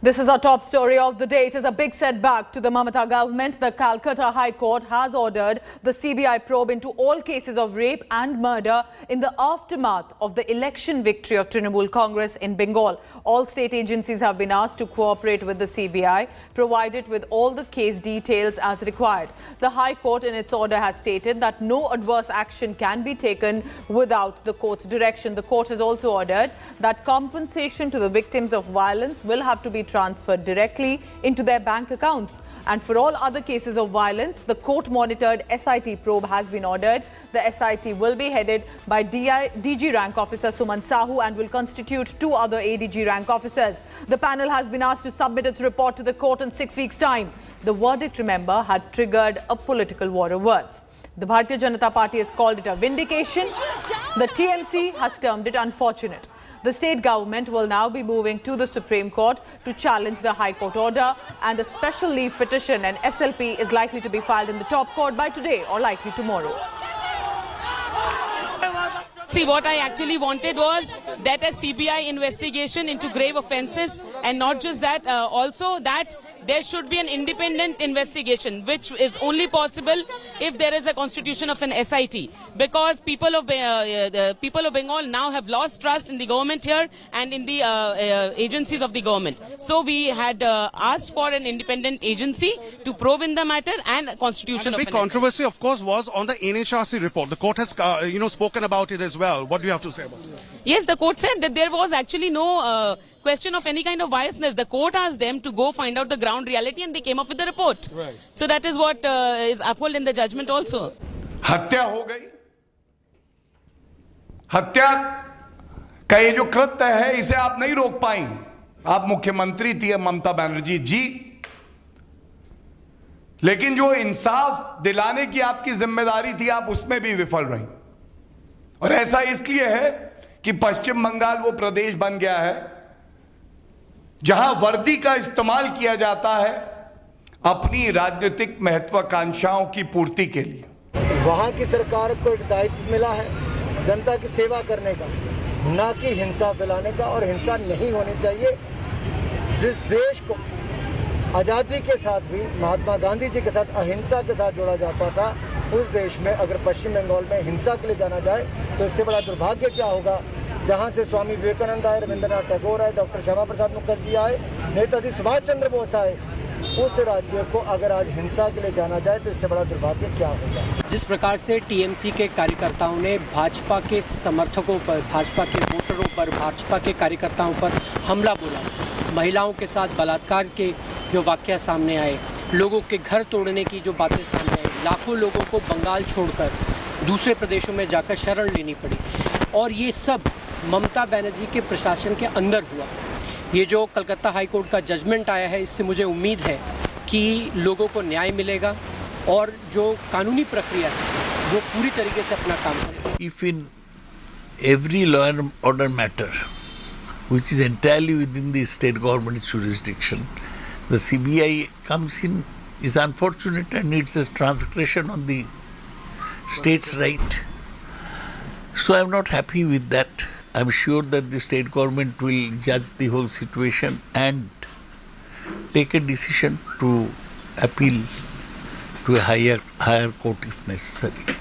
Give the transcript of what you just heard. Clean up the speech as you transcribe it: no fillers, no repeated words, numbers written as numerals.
This is our top story of the day. It is a big setback to the Mamata government. The Calcutta High Court has ordered the CBI probe into all cases of rape and murder in the aftermath of the election victory of Trinamool Congress in Bengal. All state agencies have been asked to cooperate with the CBI, provided with all the case details as required. The High Court in its order has stated that no adverse action can be taken without the court's direction. The court has also ordered that compensation to the victims of violence will have to be transferred directly into their bank accounts. And for all other cases of violence, the court-monitored SIT probe has been ordered. The SIT will be headed by DG rank officer Suman Sahu and will constitute 2 other ADG rank officers. The panel has been asked to submit its report to the court in 6 weeks' time. The verdict, remember, had triggered a political war of words. The Bharatiya Janata Party has called it a vindication. The TMC has termed it unfortunate. The state government will now be moving to the Supreme Court to challenge the High Court order, and a special leave petition and SLP is likely to be filed in the top court by today or likely tomorrow. See, what I actually wanted was that a CBI investigation into grave offences, and not just that, also that there should be an independent investigation, which is only possible if there is a constitution of an SIT, because people of Bengal now have lost trust in the government here and in the agencies of the government. So we had asked for an independent agency to probe in the matter and a constitution. And the big controversy, of course, was on the NHRC report. The court has, spoken about it as well. What do you have to say about it? Yes, the court said that there was actually no question of any kind of biasness. The court asked them to go find out the ground reality and they came up with the report. Right. So that is what is upheld in the judgment also. हत्या हो गई। हत्या का ये जो कृत्य है इसे आप नहीं रोक पाई। आप मुख्यमंत्री थी ममता बनर्जी जी, लेकिन जो इंसाफ दिलाने की आपकी जिम्मेदारी थी आप उसमें भी विफल रही। और ऐसा इसलिए है कि पश्चिम बंगाल वो प्रदेश बन गया है जहां वर्दी का इस्तेमाल किया जाता है अपनी राजनीतिक महत्वाकांक्षाओं की पूर्ति के लिए। वहां की सरकार को एक दायित्व मिला है जनता की सेवा करने का, ना कि हिंसा फैलाने का, और हिंसा नहीं होनी चाहिए। जिस देश को आज़ादी के साथ भी महात्मा गांधी जी के साथ अहिंसा के साथ जोड़ा जाता था, उस देश में अगर पश्चिम बंगाल में हिंसा के लिए जाना जाए तो इससे बड़ा दुर्भाग्य क्या होगा। जहां से स्वामी विवेकानंद आए, रविंद्रनाथ टैगोर आए, डॉक्टर श्यामा प्रसाद मुखर्जी आए, नेताजी सुभाष चंद्र बोस आए, उस राज्य को अगर आज हिंसा के लिए जाना जाए तो इससे बड़ा दुर्भाग्य क्या होगा। जिस प्रकार से टीएमसी के कार्यकर्ताओं ने भाजपा के समर्थकों पर, भाजपा के वोटरों पर, भाजपा के कार्यकर्ताओं पर हमला बोला, महिलाओं के साथ बलात्कार के जो वाकया सामने आए, लोगों के घर तोड़ने की जो बातें सामने आई, लाखों लोगों को बंगाल छोड़कर दूसरे प्रदेशों में जाकर शरण लेनी पड़ी, और ये सब ममता बनर्जी के प्रशासन के अंदर हुआ। ये जो कलकत्ता हाई कोर्ट का जजमेंट आया है, इससे मुझे उम्मीद है कि लोगों को न्याय मिलेगा और जो कानूनी प्रक्रिया है वो पूरी तरीके से अपना काम करेगी। If in every law and order matter which is entirely within the state government's jurisdiction, the CBI comes in, is unfortunate and it's a transgression on the state's right. So I'm not happy with that. I'm sure that the state government will judge the whole situation and take a decision to appeal to a higher court if necessary.